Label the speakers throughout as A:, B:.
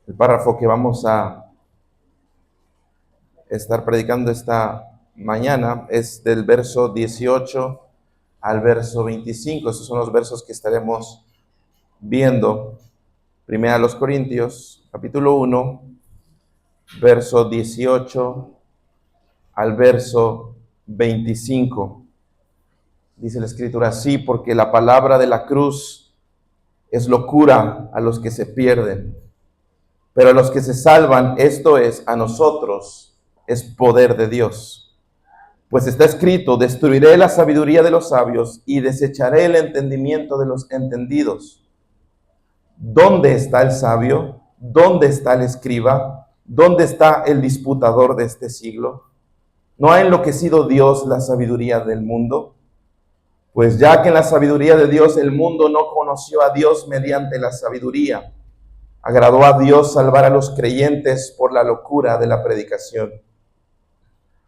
A: El párrafo que vamos a estar predicando esta mañana es del verso 18 al verso 25. Esos son los versos que estaremos viendo. Primera a los Corintios, capítulo 1, verso 18 al verso 25. Dice la Escritura así: porque la palabra de la cruz es locura a los que se pierden, pero a los que se salvan, esto es, a nosotros, es poder de Dios. Pues está escrito: destruiré la sabiduría de los sabios y desecharé el entendimiento de los entendidos. ¿Dónde está el sabio? ¿Dónde está el escriba? ¿Dónde está el disputador de este siglo? ¿No ha enloquecido Dios la sabiduría del mundo? Pues ya que en la sabiduría de Dios el mundo no conoció a Dios mediante la sabiduría, agradó a Dios salvar a los creyentes por la locura de la predicación.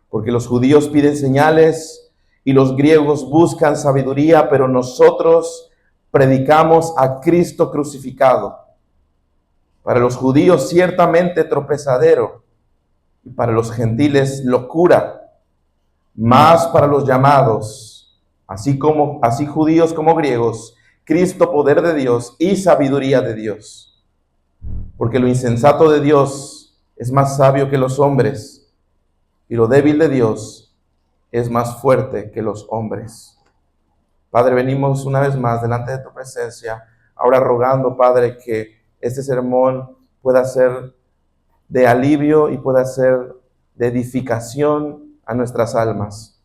A: Porque los judíos piden señales y los griegos buscan sabiduría, pero nosotros predicamos a Cristo crucificado. Para los judíos ciertamente tropezadero, y para los gentiles locura, mas para los llamados, así judíos como griegos, Cristo poder de Dios y sabiduría de Dios. Porque lo insensato de Dios es más sabio que los hombres, y lo débil de Dios es más fuerte que los hombres. Padre, venimos una vez más delante de tu presencia, ahora rogando, Padre, que este sermón pueda ser de alivio y pueda ser de edificación a nuestras almas.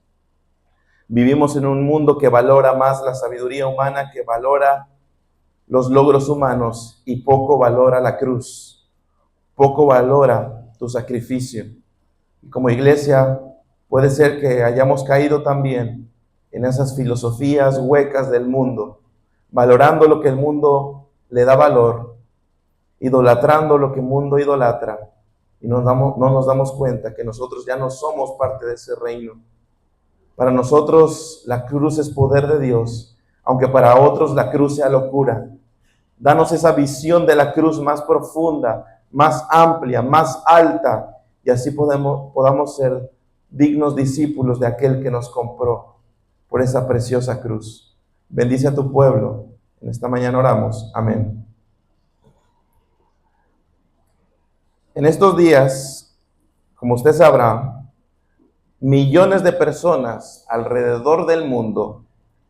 A: Vivimos en un mundo que valora más la sabiduría humana, que valora los logros humanos y poco valora la cruz, poco valora tu sacrificio. Y como iglesia puede ser que hayamos caído también en esas filosofías huecas del mundo, valorando lo que el mundo le da valor, idolatrando lo que el mundo idolatra, y no nos damos cuenta que nosotros ya no somos parte de ese reino. Para nosotros la cruz es poder de Dios, aunque para otros la cruz sea locura. Danos esa visión de la cruz más profunda, más amplia, más alta, y así podamos ser dignos discípulos de aquel que nos compró por esa preciosa cruz. Bendice a tu pueblo. En esta mañana oramos. Amén. En estos días, como usted sabrá, millones de personas alrededor del mundo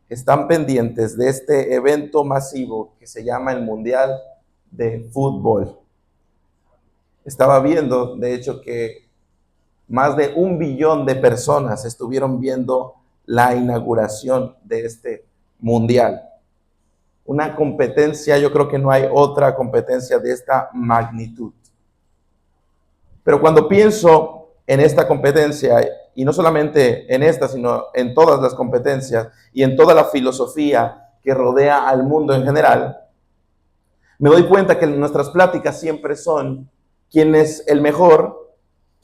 A: están pendientes de este evento masivo que se llama el Mundial de Fútbol. Estaba viendo, de hecho, que más de 1 billón de personas estuvieron viendo la inauguración de este Mundial. Una competencia, yo creo que no hay otra competencia de esta magnitud. Pero cuando pienso en esta competencia, y no solamente en esta, sino en todas las competencias y en toda la filosofía que rodea al mundo en general, me doy cuenta que nuestras pláticas siempre son: ¿quién es el mejor?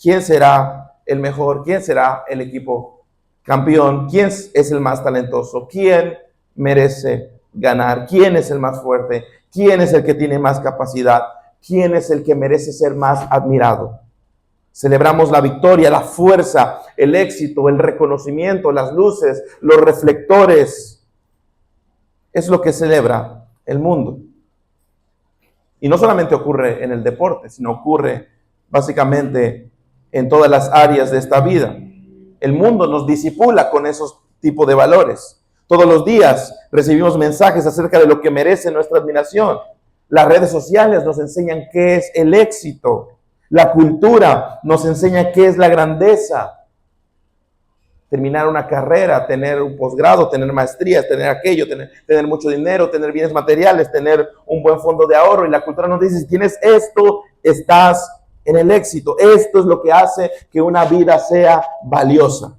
A: ¿Quién será el mejor? ¿Quién será el equipo campeón? ¿Quién es el más talentoso? ¿Quién merece ganar? ¿Quién es el más fuerte? ¿Quién es el que tiene más capacidad? ¿Quién es el que merece ser más admirado? Celebramos la victoria, la fuerza, el éxito, el reconocimiento, las luces, los reflectores. Es lo que celebra el mundo. Y no solamente ocurre en el deporte, sino ocurre básicamente en todas las áreas de esta vida. El mundo nos disipula con esos tipos de valores. Todos los días recibimos mensajes acerca de lo que merece nuestra admiración. Las redes sociales nos enseñan qué es el éxito. La cultura nos enseña qué es la grandeza. Terminar una carrera, tener un posgrado, tener maestrías, tener aquello, tener mucho dinero, tener bienes materiales, tener un buen fondo de ahorro. Y la cultura nos dice: si tienes esto, estás en el éxito. Esto es lo que hace que una vida sea valiosa.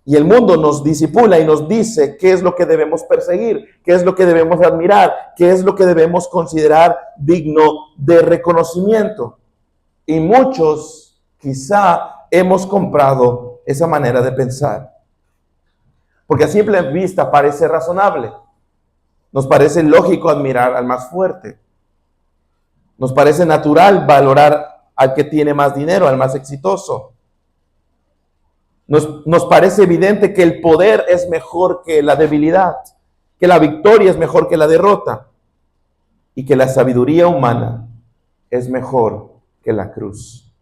A: Y el mundo nos disipula y nos dice qué es lo que debemos perseguir, qué es lo que debemos admirar, qué es lo que debemos considerar digno de reconocimiento. Y muchos quizá hemos comprado esa manera de pensar, porque a simple vista parece razonable. Nos parece lógico admirar al más fuerte. Nos parece natural valorar al que tiene más dinero, al más exitoso. Nos parece evidente que el poder es mejor que la debilidad, que la victoria es mejor que la derrota y que la sabiduría humana es mejor que la cruz.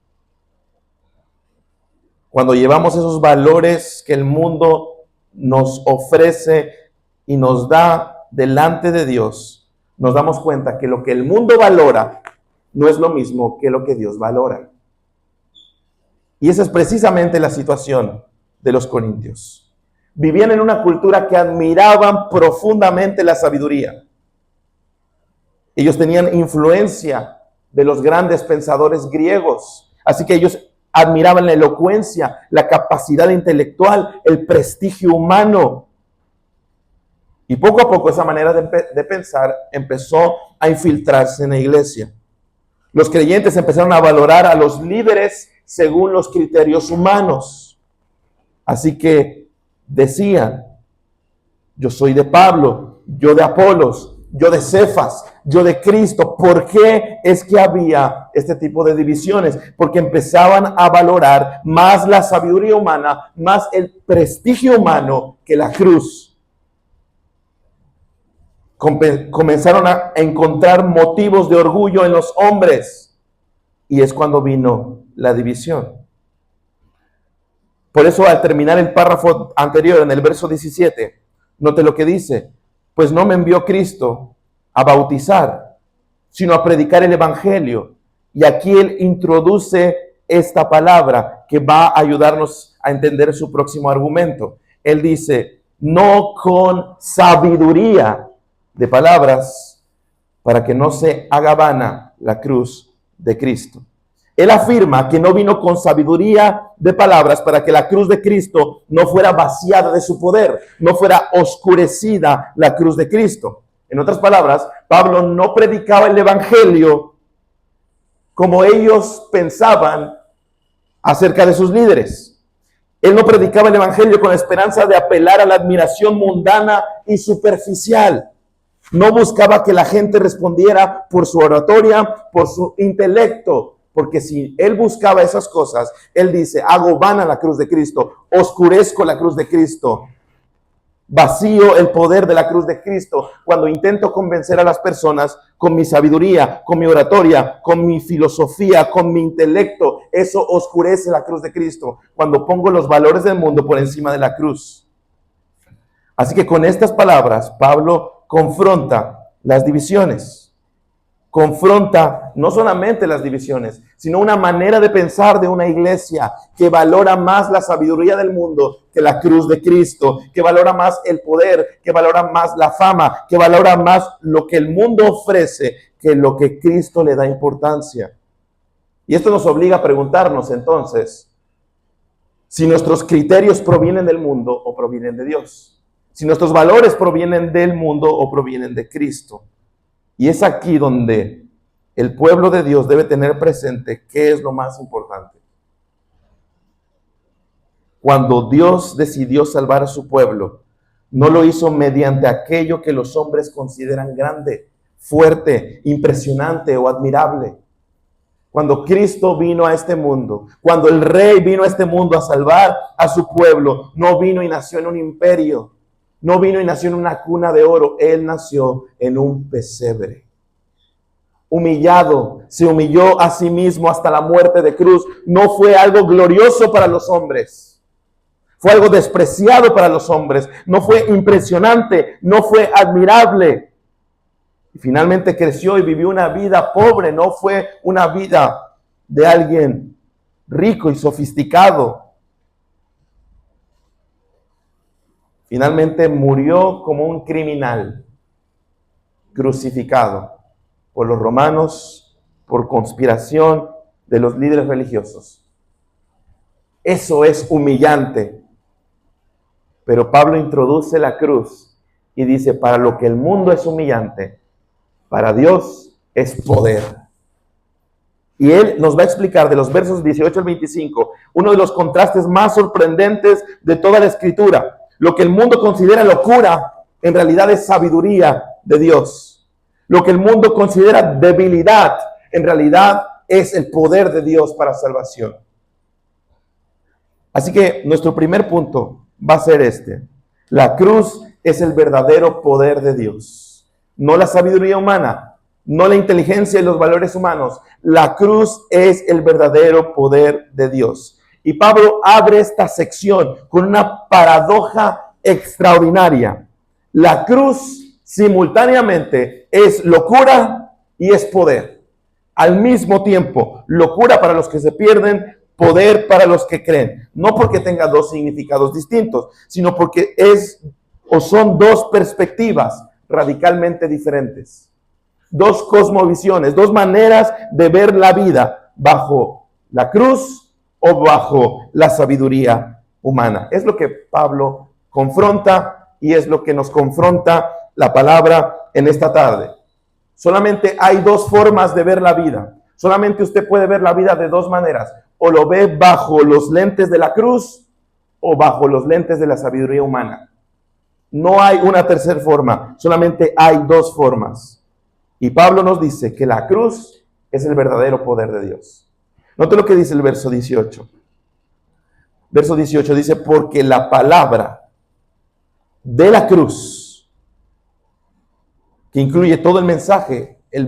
A: Cuando llevamos esos valores que el mundo nos ofrece y nos da delante de Dios, nos damos cuenta que lo que el mundo valora no es lo mismo que lo que Dios valora. Y esa es precisamente la situación de los corintios. Vivían en una cultura que admiraban profundamente la sabiduría. Ellos tenían influencia de los grandes pensadores griegos, así que ellos admiraban la elocuencia, la capacidad intelectual, el prestigio humano. Y poco a poco esa manera de pensar empezó a infiltrarse en la iglesia. Los creyentes empezaron a valorar a los líderes según los criterios humanos. Así que decían, yo soy de Pablo, yo de Apolos, yo de Cefas, yo de Cristo. ¿Por qué es que había este tipo de divisiones? Porque empezaban a valorar más la sabiduría humana, más el prestigio humano que la cruz. Comenzaron a encontrar motivos de orgullo en los hombres. Y es cuando vino la división. Por eso al terminar el párrafo anterior, en el verso 17, note lo que dice. Pues no me envió Cristo a bautizar, sino a predicar el evangelio. Y aquí él introduce esta palabra que va a ayudarnos a entender su próximo argumento. Él dice, no con sabiduría de palabras, para que no se haga vana la cruz de Cristo. Él afirma que no vino con sabiduría de palabras para que la cruz de Cristo no fuera vaciada de su poder, no fuera oscurecida la cruz de Cristo. En otras palabras, Pablo no predicaba el evangelio como ellos pensaban acerca de sus líderes. Él no predicaba el evangelio con la esperanza de apelar a la admiración mundana y superficial. No buscaba que la gente respondiera por su oratoria, por su intelecto, porque si él buscaba esas cosas, él dice, hago vana la cruz de Cristo, oscurezco la cruz de Cristo, vacío el poder de la cruz de Cristo cuando intento convencer a las personas con mi sabiduría, con mi oratoria, con mi filosofía, con mi intelecto. Eso oscurece la cruz de Cristo cuando pongo los valores del mundo por encima de la cruz. Así que con estas palabras, Pablo confronta las divisiones. Confronta no solamente las divisiones, sino una manera de pensar de una iglesia que valora más la sabiduría del mundo que la cruz de Cristo, que valora más el poder, que valora más la fama, que valora más lo que el mundo ofrece que lo que Cristo le da importancia. Y esto nos obliga a preguntarnos entonces si nuestros criterios provienen del mundo o provienen de Dios. Si nuestros valores provienen del mundo o provienen de Cristo. Y es aquí donde el pueblo de Dios debe tener presente qué es lo más importante. Cuando Dios decidió salvar a su pueblo, no lo hizo mediante aquello que los hombres consideran grande, fuerte, impresionante o admirable. Cuando Cristo vino a este mundo, cuando el Rey vino a este mundo a salvar a su pueblo, no vino y nació en un imperio. No vino y nació en una cuna de oro. Él nació en un pesebre. Humillado, se humilló a sí mismo hasta la muerte de cruz. No fue algo glorioso para los hombres. Fue algo despreciado para los hombres. No fue impresionante, no fue admirable. Y finalmente creció y vivió una vida pobre. No fue una vida de alguien rico y sofisticado. Finalmente murió como un criminal, crucificado por los romanos, por conspiración de los líderes religiosos. Eso es humillante. Pero Pablo introduce la cruz y dice, para lo que el mundo es humillante, para Dios es poder. Y él nos va a explicar de los versos 18 al 25, uno de los contrastes más sorprendentes de toda la Escritura. Lo que el mundo considera locura, en realidad es sabiduría de Dios. Lo que el mundo considera debilidad, En realidad es el poder de Dios para salvación. Así que nuestro primer punto va a ser este. La cruz es el verdadero poder de Dios. No la sabiduría humana, no la inteligencia y los valores humanos. La cruz es el verdadero poder de Dios. Y Pablo abre esta sección con una paradoja extraordinaria. La cruz simultáneamente es locura y es poder. Al mismo tiempo, locura para los que se pierden, poder para los que creen. No porque tenga dos significados distintos, sino porque son dos perspectivas radicalmente diferentes. Dos cosmovisiones, dos maneras de ver la vida bajo la cruz o bajo la sabiduría humana. Es lo que Pablo confronta y es lo que nos confronta la palabra en esta tarde. Solamente hay dos formas de ver la vida. Solamente usted puede ver la vida de dos maneras. O lo ve bajo los lentes de la cruz o bajo los lentes de la sabiduría humana. No hay una tercera forma. Solamente hay dos formas. Y Pablo nos dice que la cruz es el verdadero poder de Dios. Note lo que dice el verso 18. Verso 18 dice, porque la palabra de la cruz, que incluye todo el mensaje, el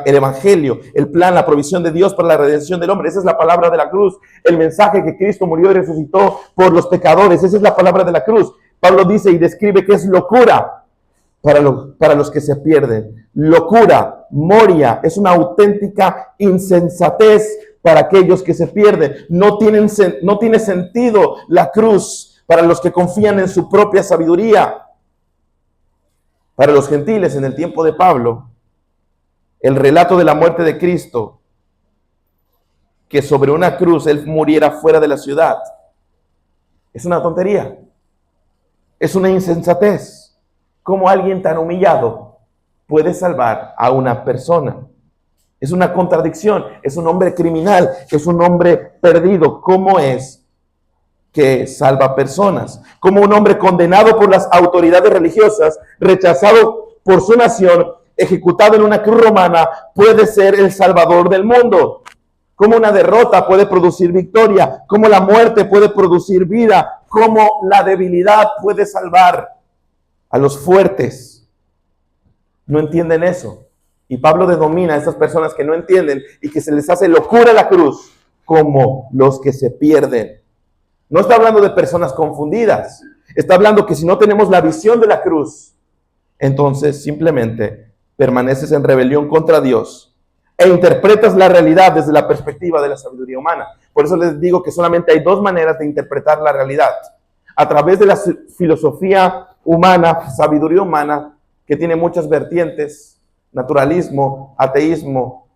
A: evangelio, el plan, la provisión de Dios para la redención del hombre. Esa es la palabra de la cruz. El mensaje que Cristo murió y resucitó por los pecadores. Esa es la palabra de la cruz. Pablo dice y describe que es locura para los que se pierden. Locura, moria, es una auténtica insensatez para aquellos que se pierden. No tiene sentido la cruz para los que confían en su propia sabiduría. Para los gentiles en el tiempo de Pablo, el relato de la muerte de Cristo, que sobre una cruz Él muriera fuera de la ciudad, es una tontería. Es una insensatez. ¿Cómo alguien tan humillado puede salvar a una persona? Es una contradicción. Es un hombre criminal. Es un hombre perdido. ¿Cómo es que salva personas? Como un hombre condenado por las autoridades religiosas, rechazado por su nación, ejecutado en una cruz romana, puede ser el salvador del mundo. Cómo una derrota puede producir victoria, cómo la muerte puede producir vida, cómo la debilidad puede salvar a los fuertes. No entienden eso. Y Pablo denomina a esas personas que no entienden y que se les hace locura la cruz como los que se pierden. No está hablando de personas confundidas. Está hablando que si no tenemos la visión de la cruz, entonces simplemente permaneces en rebelión contra Dios e interpretas la realidad desde la perspectiva de la sabiduría humana. Por eso les digo que solamente hay dos maneras de interpretar la realidad. A través de la filosofía humana, sabiduría humana, que tiene muchas vertientes, naturalismo, ateísmo,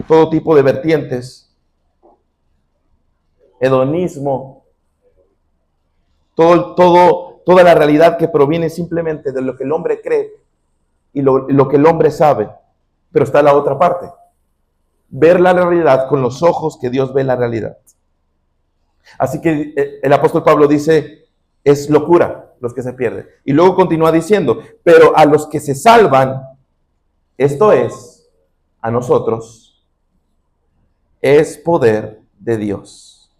A: todo tipo de vertientes, hedonismo, toda la realidad que proviene simplemente de lo que el hombre cree y lo que el hombre sabe. Pero está la otra parte. Ver la realidad con los ojos que Dios ve la realidad. Así que el apóstol Pablo dice, es locura los que se pierden. Y luego continúa diciendo, pero a los que se salvan, esto es, a nosotros, es poder de Dios.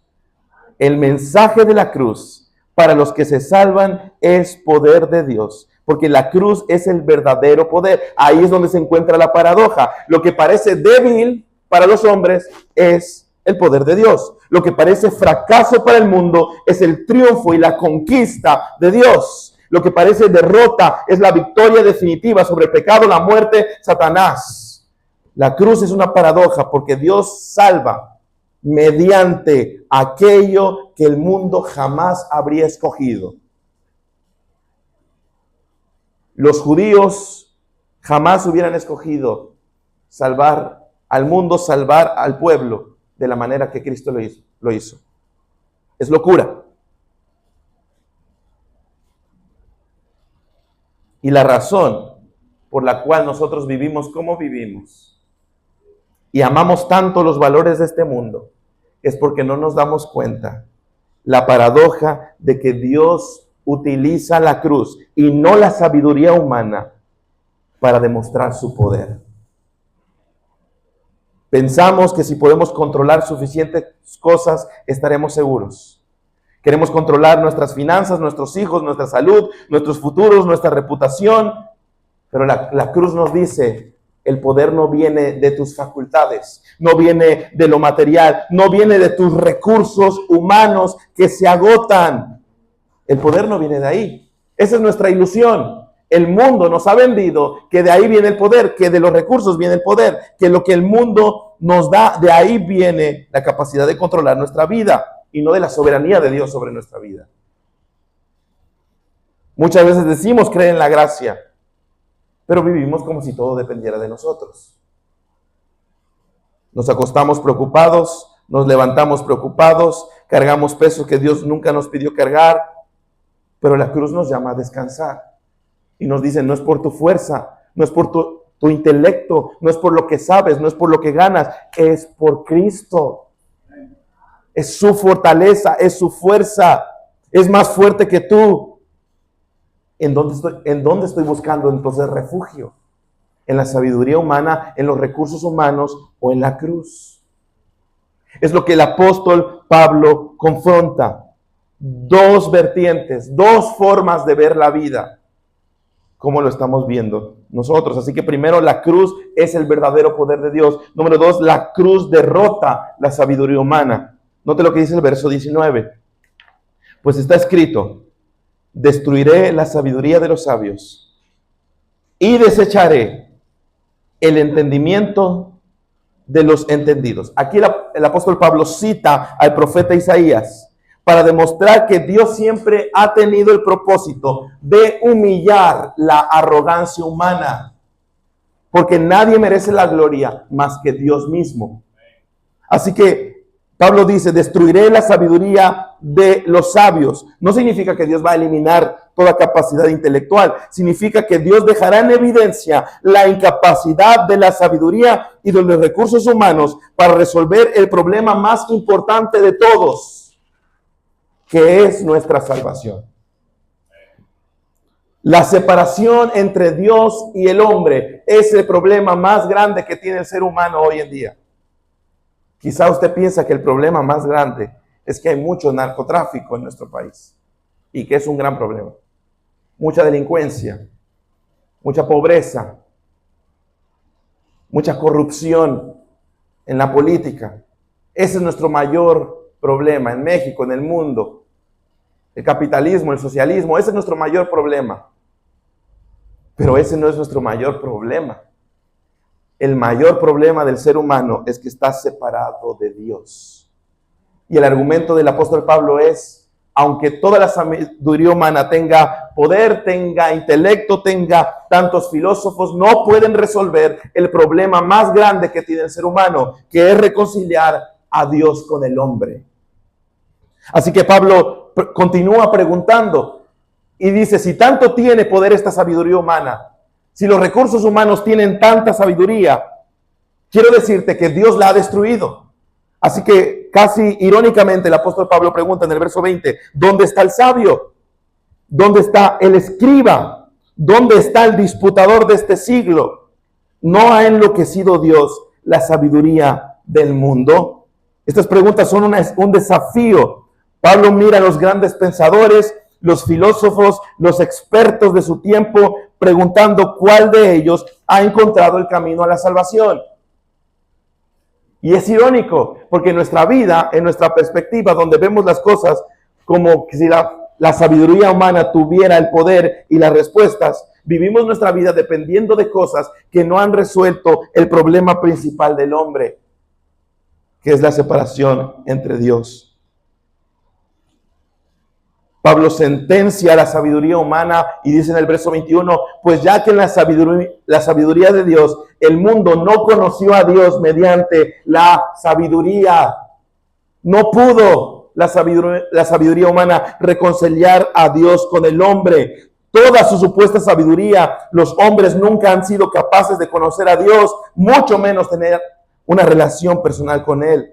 A: El mensaje de la cruz para los que se salvan es poder de Dios. Porque la cruz es el verdadero poder. Ahí es donde se encuentra la paradoja. Lo que parece débil para los hombres es el poder de Dios. Lo que parece fracaso para el mundo es el triunfo y la conquista de Dios. Lo que parece derrota es la victoria definitiva sobre el pecado, la muerte, Satanás. La cruz es una paradoja porque Dios salva mediante aquello que el mundo jamás habría escogido. Los judíos jamás hubieran escogido salvar al mundo, salvar al pueblo de la manera que Cristo lo hizo. Es locura. Y la razón por la cual nosotros vivimos como vivimos y amamos tanto los valores de este mundo es porque no nos damos cuenta la paradoja de que Dios utiliza la cruz y no la sabiduría humana para demostrar su poder. Pensamos que si podemos controlar suficientes cosas, estaremos seguros. Queremos controlar nuestras finanzas, nuestros hijos, nuestra salud, nuestros futuros, nuestra reputación. Pero la cruz nos dice, el poder no viene de tus facultades, no viene de lo material, no viene de tus recursos humanos que se agotan. El poder no viene de ahí. Esa es nuestra ilusión. El mundo nos ha vendido que de ahí viene el poder, que de los recursos viene el poder, que lo que el mundo nos da, de ahí viene la capacidad de controlar nuestra vida y no de la soberanía de Dios sobre nuestra vida. Muchas veces decimos creer en la gracia, pero vivimos como si todo dependiera de nosotros. Nos acostamos preocupados, nos levantamos preocupados, cargamos pesos que Dios nunca nos pidió cargar, pero la cruz nos llama a descansar. Y nos dice, no es por tu fuerza, no es por tu intelecto, no es por lo que sabes, no es por lo que ganas, es por Cristo. Es su fortaleza, es su fuerza, es más fuerte que tú. ¿En dónde estoy buscando entonces refugio? ¿En la sabiduría humana, en los recursos humanos o en la cruz? Es lo que el apóstol Pablo confronta. Dos vertientes, dos formas de ver la vida. ¿Cómo lo estamos viendo nosotros? Así que primero, la cruz es el verdadero poder de Dios. Número dos, la cruz derrota la sabiduría humana. Note lo que dice el verso 19. Pues está escrito, destruiré la sabiduría de los sabios y desecharé el entendimiento de los entendidos. Aquí el apóstol Pablo cita al profeta Isaías para demostrar que Dios siempre ha tenido el propósito de humillar la arrogancia humana, porque nadie merece la gloria más que Dios mismo. Así que Pablo dice, destruiré la sabiduría de los sabios. No significa que Dios va a eliminar toda capacidad intelectual. Significa que Dios dejará en evidencia la incapacidad de la sabiduría y de los recursos humanos para resolver el problema más importante de todos, que es nuestra salvación. La separación entre Dios y el hombre es el problema más grande que tiene el ser humano hoy en día. Quizá usted piensa que el problema más grande es que hay mucho narcotráfico en nuestro país y que es un gran problema. Mucha delincuencia, mucha pobreza, mucha corrupción en la política. Ese es nuestro mayor problema en México, en el mundo. El capitalismo, el socialismo, ese es nuestro mayor problema. Pero ese no es nuestro mayor problema. El mayor problema del ser humano es que está separado de Dios. Y el argumento del apóstol Pablo es, aunque toda la sabiduría humana tenga poder, tenga intelecto, tenga tantos filósofos, no pueden resolver el problema más grande que tiene el ser humano, que es reconciliar a Dios con el hombre. Así que Pablo continúa preguntando y dice, si tanto tiene poder esta sabiduría humana, si los recursos humanos tienen tanta sabiduría, quiero decirte que Dios la ha destruido. Así que casi irónicamente el apóstol Pablo pregunta en el verso 20, ¿dónde está el sabio? ¿Dónde está el escriba? ¿Dónde está el disputador de este siglo? ¿No ha enloquecido Dios la sabiduría del mundo? Estas preguntas son un desafío. Pablo mira a los grandes pensadores, los filósofos, los expertos de su tiempo, preguntando cuál de ellos ha encontrado el camino a la salvación. Y es irónico, porque en nuestra vida, en nuestra perspectiva, donde vemos las cosas como si la sabiduría humana tuviera el poder y las respuestas, vivimos nuestra vida dependiendo de cosas que no han resuelto el problema principal del hombre, que es la separación entre Dios. Pablo sentencia a la sabiduría humana y dice en el verso 21, pues ya que en la sabiduría de Dios, el mundo no conoció a Dios mediante la sabiduría. No pudo la sabiduría humana reconciliar a Dios con el hombre. Toda su supuesta sabiduría, los hombres nunca han sido capaces de conocer a Dios, mucho menos tener una relación personal con Él.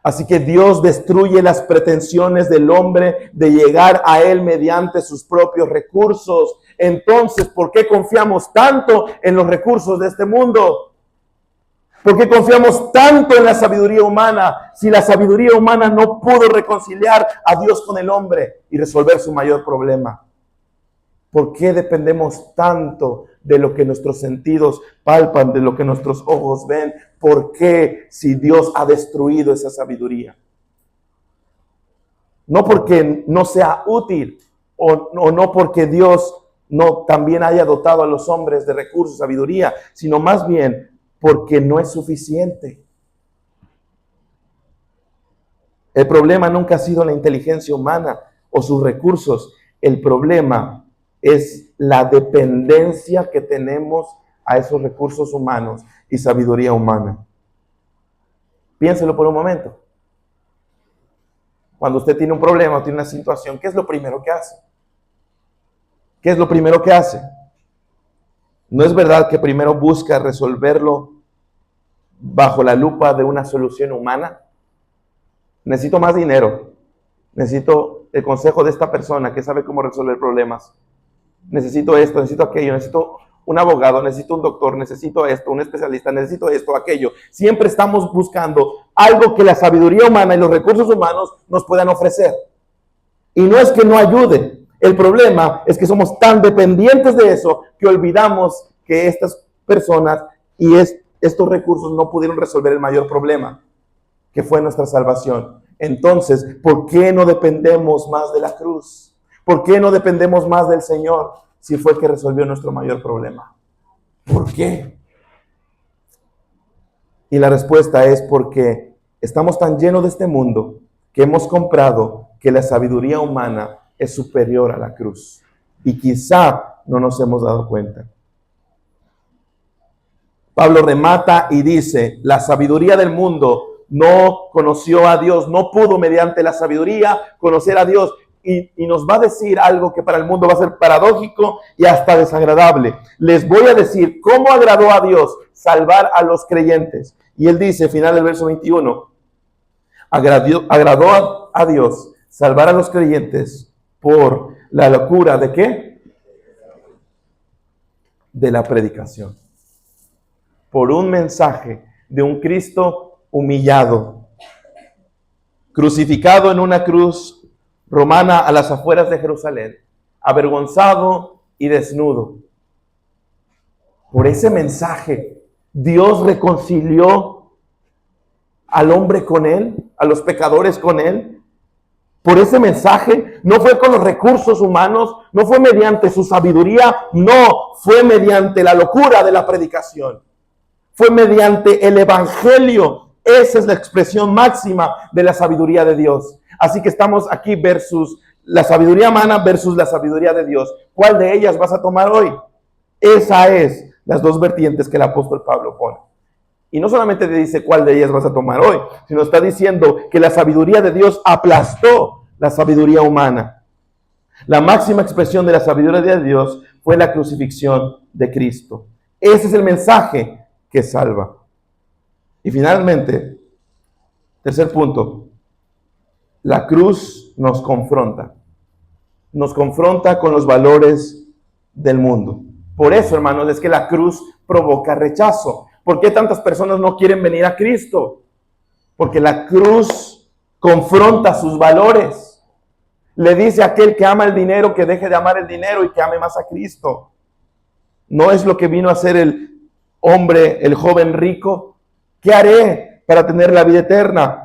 A: Así que Dios destruye las pretensiones del hombre de llegar a Él mediante sus propios recursos. Entonces, ¿por qué confiamos tanto en los recursos de este mundo? ¿Por qué confiamos tanto en la sabiduría humana si la sabiduría humana no pudo reconciliar a Dios con el hombre y resolver su mayor problema? ¿Por qué dependemos tanto de lo que nuestros sentidos palpan, de lo que nuestros ojos ven? ¿Por qué si Dios ha destruido esa sabiduría? No porque no sea útil o no porque Dios no también haya dotado a los hombres de recursos, sabiduría, sino más bien porque no es suficiente. El problema nunca ha sido la inteligencia humana o sus recursos. El problema es la dependencia que tenemos a esos recursos humanos y sabiduría humana. Piénselo por un momento. Cuando usted tiene un problema o tiene una situación, ¿qué es lo primero que hace? ¿Qué es lo primero que hace? ¿No es verdad que primero busca resolverlo bajo la lupa de una solución humana? Necesito más dinero. Necesito el consejo de esta persona que sabe cómo resolver problemas. Necesito esto, necesito aquello, necesito un abogado, necesito un doctor, necesito esto, un especialista, necesito esto, aquello. Siempre estamos buscando algo que la sabiduría humana y los recursos humanos nos puedan ofrecer. Y no es que no ayude. El problema es que somos tan dependientes de eso que olvidamos que estas personas y estos recursos no pudieron resolver el mayor problema, que fue nuestra salvación. Entonces, ¿por qué no dependemos más de la cruz? ¿Por qué no dependemos más del Señor si fue el que resolvió nuestro mayor problema? ¿Por qué? Y la respuesta es porque estamos tan llenos de este mundo que hemos comprado que la sabiduría humana es superior a la cruz. Y quizá no nos hemos dado cuenta. Pablo remata y dice, la sabiduría del mundo no conoció a Dios, no pudo mediante la sabiduría conocer a Dios. Y nos va a decir algo que para el mundo va a ser paradójico y hasta desagradable. Les voy a decir cómo agradó a Dios salvar a los creyentes. Y él dice, final del verso 21, agradó a Dios salvar a los creyentes por la locura ¿de qué? De la predicación. Por un mensaje de un Cristo humillado, crucificado en una cruz romana a las afueras de Jerusalén, avergonzado y desnudo. Por ese mensaje, Dios reconcilió al hombre con él, a los pecadores con él. Por ese mensaje, no fue con los recursos humanos, no fue mediante su sabiduría, no, fue mediante la locura de la predicación. Fue mediante el evangelio. Esa es la expresión máxima de la sabiduría de Dios. Así que estamos aquí versus la sabiduría humana versus la sabiduría de Dios. ¿Cuál de ellas vas a tomar hoy? Esa es las dos vertientes que el apóstol Pablo pone. Y no solamente te dice cuál de ellas vas a tomar hoy, sino está diciendo que la sabiduría de Dios aplastó la sabiduría humana. La máxima expresión de la sabiduría de Dios fue la crucifixión de Cristo. Ese es el mensaje que salva. Y finalmente, tercer punto, la cruz nos confronta. Nos confronta con los valores del mundo. Por eso, hermanos, es que la cruz provoca rechazo. ¿Por qué tantas personas no quieren venir a Cristo? Porque la cruz confronta sus valores. Le dice a aquel que ama el dinero que deje de amar el dinero y que ame más a Cristo. ¿No es lo que vino a hacer el hombre, el joven rico? ¿Qué haré para tener la vida eterna?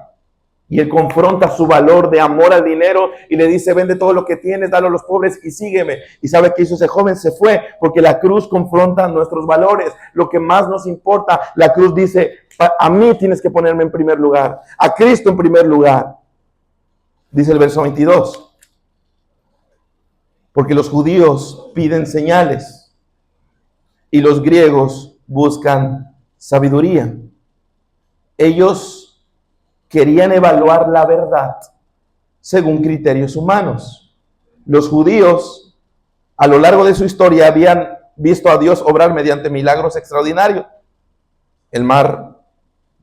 A: Y él confronta su valor de amor al dinero y le dice, vende todo lo que tienes, dalo a los pobres y sígueme. Y ¿sabe qué hizo ese joven? Se fue, porque la cruz confronta nuestros valores, lo que más nos importa. La cruz dice, a mí tienes que ponerme en primer lugar, a Cristo en primer lugar. Dice el verso 22. Porque los judíos piden señales y los griegos buscan sabiduría. Ellos querían evaluar la verdad según criterios humanos. Los judíos, a lo largo de su historia, habían visto a Dios obrar mediante milagros extraordinarios. El mar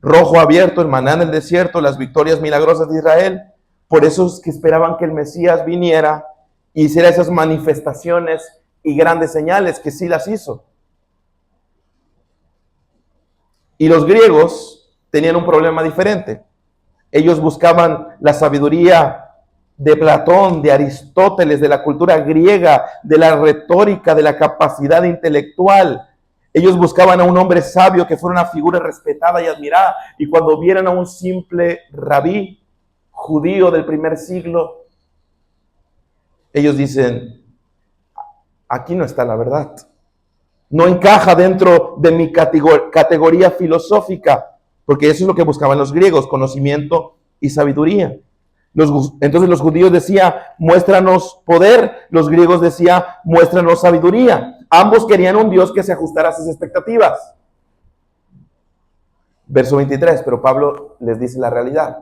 A: rojo abierto, el maná en el desierto, las victorias milagrosas de Israel. Por eso es que esperaban que el Mesías viniera y hiciera esas manifestaciones y grandes señales, que sí las hizo. Y los griegos tenían un problema diferente. Ellos buscaban la sabiduría de Platón, de Aristóteles, de la cultura griega, de la retórica, de la capacidad intelectual. Ellos buscaban a un hombre sabio que fuera una figura respetada y admirada. Y cuando vieran a un simple rabí judío del primer siglo, ellos dicen, aquí no está la verdad. No encaja dentro de mi categoría filosófica, porque eso es lo que buscaban los griegos, conocimiento y sabiduría. Entonces los judíos decían, muéstranos poder, los griegos decían, muéstranos sabiduría. Ambos querían un Dios que se ajustara a sus expectativas. Verso 23, pero Pablo les dice la realidad.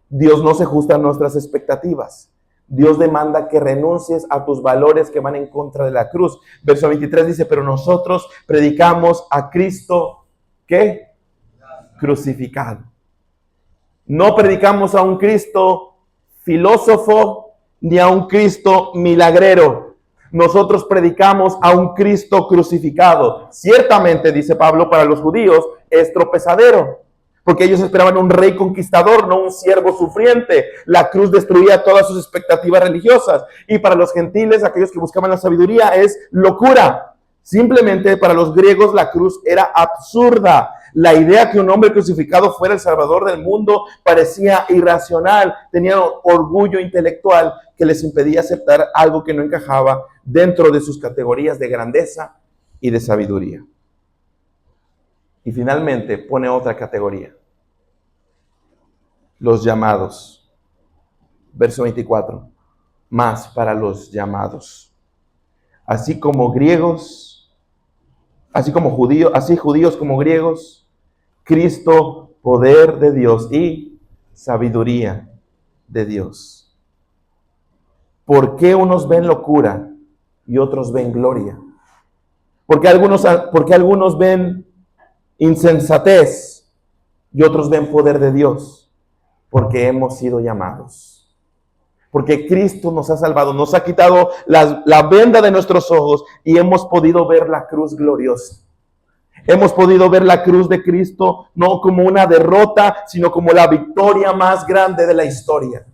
A: Dios no se ajusta a nuestras expectativas. Dios demanda que renuncies a tus valores que van en contra de la cruz. Verso 23 dice, pero nosotros predicamos a Cristo, ¿qué? Crucificado. No predicamos a un Cristo filósofo ni a un Cristo milagrero. Nosotros predicamos a un Cristo crucificado. Ciertamente, dice Pablo, para los judíos es tropezadero, porque ellos esperaban un rey conquistador, no un siervo sufriente. La cruz destruía todas sus expectativas religiosas. Y para los gentiles, aquellos que buscaban la sabiduría, es locura. Simplemente para los griegos la cruz era absurda. La idea que un hombre crucificado fuera el salvador del mundo parecía irracional. Tenían orgullo intelectual que les impedía aceptar algo que no encajaba dentro de sus categorías de grandeza y de sabiduría. Y finalmente pone otra categoría. Los llamados. Verso 24. Más para los llamados. Así como griegos, así judíos como griegos, Cristo, poder de Dios y sabiduría de Dios. ¿Por qué unos ven locura y otros ven gloria? ¿Por qué algunos ven insensatez y otros ven poder de Dios? Porque hemos sido llamados. Porque Cristo nos ha salvado, nos ha quitado la venda de nuestros ojos y hemos podido ver la cruz gloriosa. Hemos podido ver la cruz de Cristo no como una derrota, sino como la victoria más grande de la historia.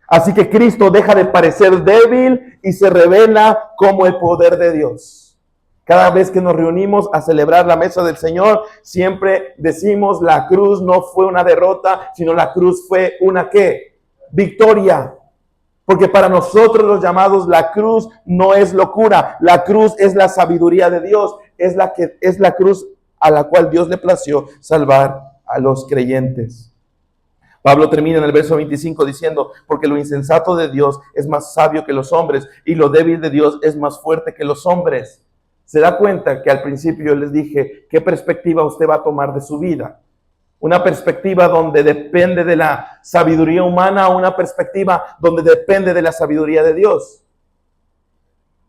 A: Así que Cristo deja de parecer débil y se revela como el poder de Dios. Cada vez que nos reunimos a celebrar la mesa del Señor, siempre decimos la cruz no fue una derrota, sino la cruz fue una ¿qué? Victoria. Porque para nosotros los llamados la cruz no es locura, la cruz es la sabiduría de Dios, es la cruz a la cual Dios le plació salvar a los creyentes. Pablo termina en el verso 25 diciendo, porque lo insensato de Dios es más sabio que los hombres y lo débil de Dios es más fuerte que los hombres. ¿Se da cuenta que al principio yo les dije qué perspectiva usted va a tomar de su vida? Una perspectiva donde depende de la sabiduría humana o una perspectiva donde depende de la sabiduría de Dios.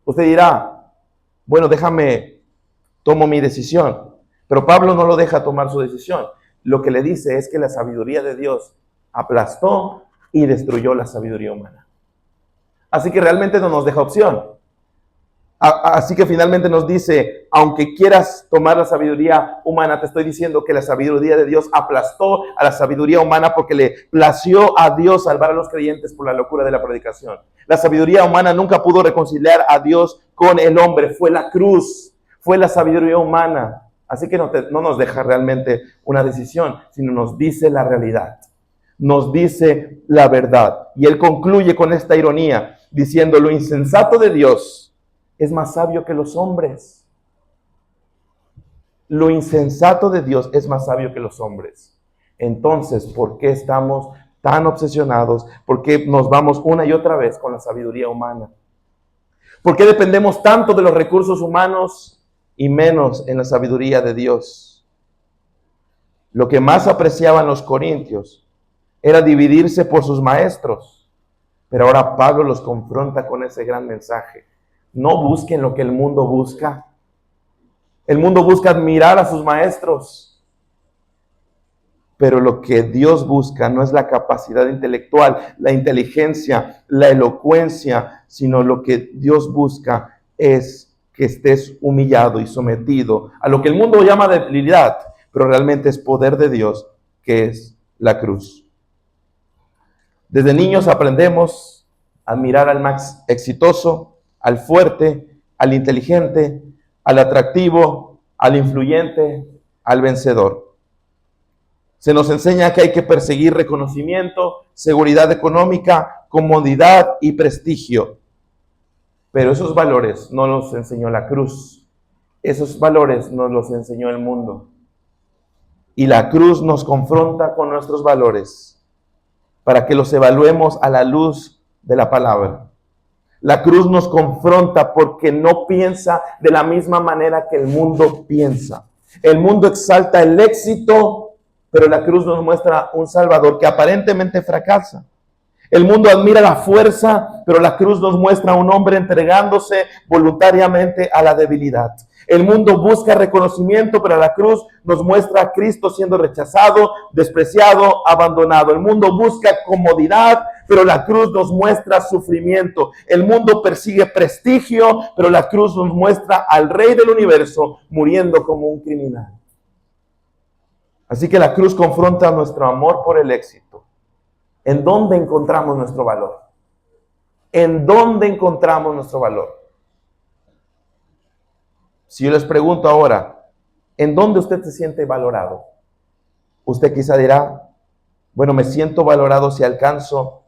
A: Usted dirá, bueno, tomo mi decisión. Pero Pablo no lo deja tomar su decisión. Lo que le dice es que la sabiduría de Dios aplastó y destruyó la sabiduría humana. Así que realmente no nos deja opción. Así que finalmente nos dice, aunque quieras tomar la sabiduría humana, te estoy diciendo que la sabiduría de Dios aplastó a la sabiduría humana porque le plació a Dios salvar a los creyentes por la locura de la predicación. La sabiduría humana nunca pudo reconciliar a Dios con el hombre, fue la cruz, fue la sabiduría humana. Así que no nos deja realmente una decisión, sino nos dice la realidad, nos dice la verdad. Y él concluye con esta ironía, diciendo, lo insensato de Dios es más sabio que los hombres. Lo insensato de Dios es más sabio que los hombres. Entonces, ¿por qué estamos tan obsesionados? ¿Por qué nos vamos una y otra vez con la sabiduría humana? ¿Por qué dependemos tanto de los recursos humanos y menos en la sabiduría de Dios? Lo que más apreciaban los corintios era dividirse por sus maestros. Pero ahora Pablo los confronta con ese gran mensaje. No busquen lo que el mundo busca. El mundo busca admirar a sus maestros. Pero lo que Dios busca no es la capacidad intelectual, la inteligencia, la elocuencia, sino lo que Dios busca es que estés humillado y sometido a lo que el mundo llama debilidad, pero realmente es poder de Dios, que es la cruz. Desde niños aprendemos a admirar al más exitoso, al fuerte, al inteligente, al atractivo, al influyente, al vencedor. Se nos enseña que hay que perseguir reconocimiento, seguridad económica, comodidad y prestigio. Pero esos valores no los enseñó la cruz. Esos valores nos los enseñó el mundo. Y la cruz nos confronta con nuestros valores para que los evaluemos a la luz de la palabra. La cruz nos confronta porque no piensa de la misma manera que el mundo piensa. El mundo exalta el éxito, pero la cruz nos muestra un Salvador que aparentemente fracasa. El mundo admira la fuerza, pero la cruz nos muestra a un hombre entregándose voluntariamente a la debilidad. El mundo busca reconocimiento, pero la cruz nos muestra a Cristo siendo rechazado, despreciado, abandonado. El mundo busca comodidad, pero la cruz nos muestra sufrimiento. El mundo persigue prestigio, pero la cruz nos muestra al Rey del universo muriendo como un criminal. Así que la cruz confronta nuestro amor por el éxito. ¿En dónde encontramos nuestro valor? ¿En dónde encontramos nuestro valor? Si yo les pregunto ahora, ¿en dónde usted se siente valorado? Usted quizá dirá, bueno, me siento valorado si alcanzo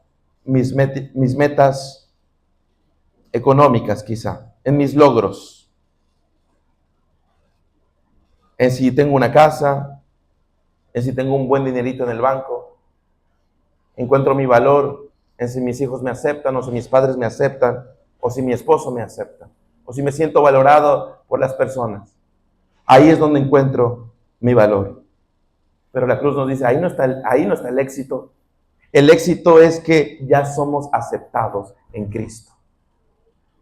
A: mis metas económicas, quizá, en mis logros, en si tengo una casa, en si tengo un buen dinerito en el banco. Encuentro mi valor en si mis hijos me aceptan, o si mis padres me aceptan, o si mi esposo me acepta, o si me siento valorado por las personas. Ahí es donde encuentro mi valor. Pero la cruz nos dice, ahí no está el éxito. El éxito es que ya somos aceptados en Cristo.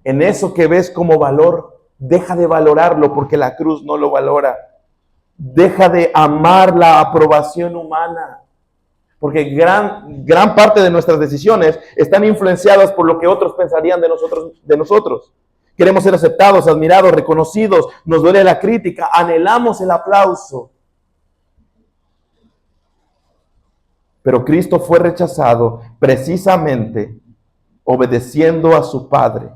A: En eso que ves como valor, deja de valorarlo porque la cruz no lo valora. Deja de amar la aprobación humana. Porque gran parte de nuestras decisiones están influenciadas por lo que otros pensarían de nosotros. Queremos ser aceptados, admirados, reconocidos. Nos duele la crítica. Anhelamos el aplauso. Pero Cristo fue rechazado precisamente obedeciendo a su Padre.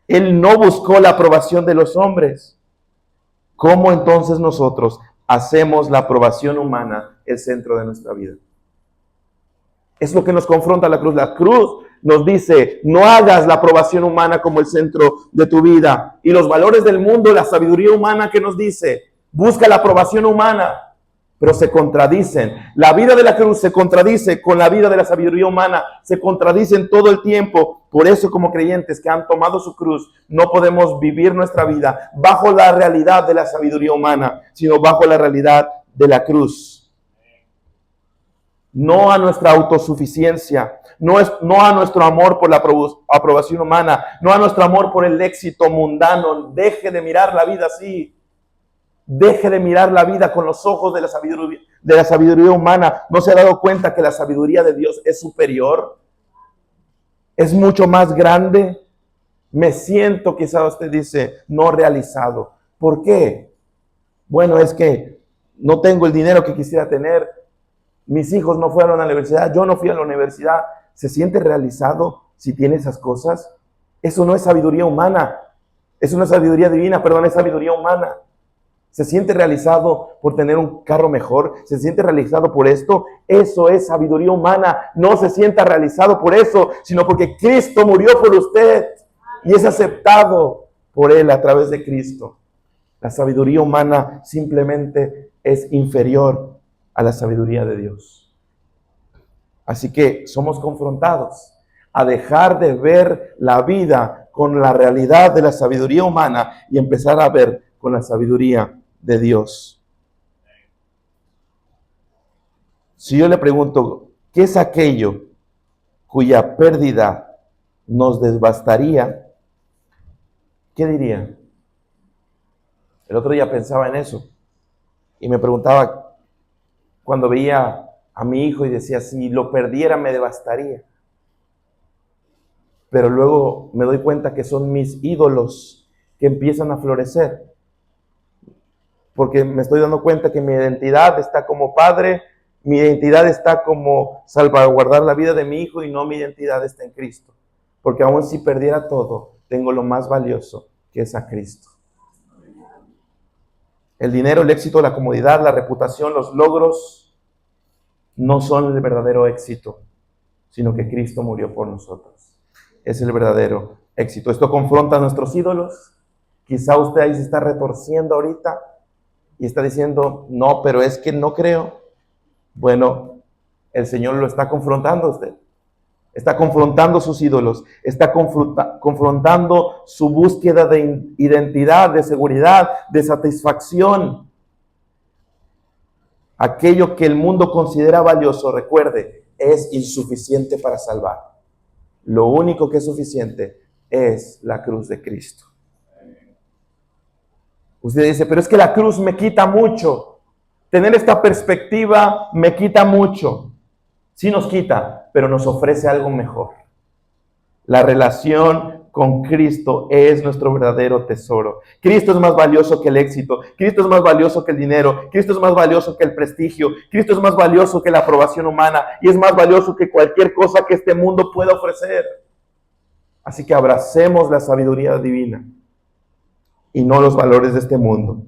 A: Él no buscó la aprobación de los hombres. ¿Cómo entonces nosotros hacemos la aprobación humana el centro de nuestra vida? Es lo que nos confronta la cruz. La cruz nos dice, no hagas la aprobación humana como el centro de tu vida. Y los valores del mundo, la sabiduría humana que nos dice, busca la aprobación humana, pero se contradicen. La vida de la cruz se contradice con la vida de la sabiduría humana, se contradicen todo el tiempo. Por eso, como creyentes que han tomado su cruz, no podemos vivir nuestra vida bajo la realidad de la sabiduría humana, sino bajo la realidad de la cruz. No a nuestra autosuficiencia, no a nuestro amor por la aprobación humana, no a nuestro amor por el éxito mundano. Deje de mirar la vida así. Deje de mirar la vida con los ojos de la sabiduría humana. ¿No se ha dado cuenta que la sabiduría de Dios es superior? Es mucho más grande. Me siento, quizá usted dice, no realizado. ¿Por qué? Bueno, es que no tengo el dinero que quisiera tener. Mis hijos no fueron a la universidad, yo no fui a la universidad. ¿Se siente realizado si tiene esas cosas? Eso no es sabiduría humana. Es una sabiduría divina, perdón, es sabiduría humana. ¿Se siente realizado por tener un carro mejor? ¿Se siente realizado por esto? Eso es sabiduría humana. No se sienta realizado por eso, sino porque Cristo murió por usted y es aceptado por Él a través de Cristo. La sabiduría humana simplemente es inferior a la sabiduría de Dios. Así que somos confrontados a dejar de ver la vida con la realidad de la sabiduría humana y empezar a ver con la sabiduría de Dios. Si yo le pregunto, ¿qué es aquello cuya pérdida nos devastaría? ¿Qué diría? El otro día pensaba en eso y me preguntaba, cuando veía a mi hijo y decía, si lo perdiera me devastaría. Pero luego me doy cuenta que son mis ídolos que empiezan a florecer. Porque me estoy dando cuenta que mi identidad está como padre, mi identidad está como salvaguardar la vida de mi hijo y no mi identidad está en Cristo. Porque aun si perdiera todo, tengo lo más valioso, que es a Cristo. El dinero, el éxito, la comodidad, la reputación, los logros no son el verdadero éxito, sino que Cristo murió por nosotros. Es el verdadero éxito. Esto confronta a nuestros ídolos. Quizá usted ahí se está retorciendo ahorita y está diciendo, no, pero es que no creo. Bueno, el Señor lo está confrontando a usted. Está confrontando sus ídolos. Está confrontando su búsqueda de identidad, de seguridad, de satisfacción. Aquello que el mundo considera valioso, recuerde, es insuficiente para salvar. Lo único que es suficiente es la cruz de Cristo. Usted dice, pero es que la cruz me quita mucho. Tener esta perspectiva me quita mucho. Sí nos quita, pero nos ofrece algo mejor. La relación con Cristo es nuestro verdadero tesoro. Cristo es más valioso que el éxito. Cristo es más valioso que el dinero. Cristo es más valioso que el prestigio. Cristo es más valioso que la aprobación humana. Y es más valioso que cualquier cosa que este mundo pueda ofrecer. Así que abracemos la sabiduría divina y no los valores de este mundo.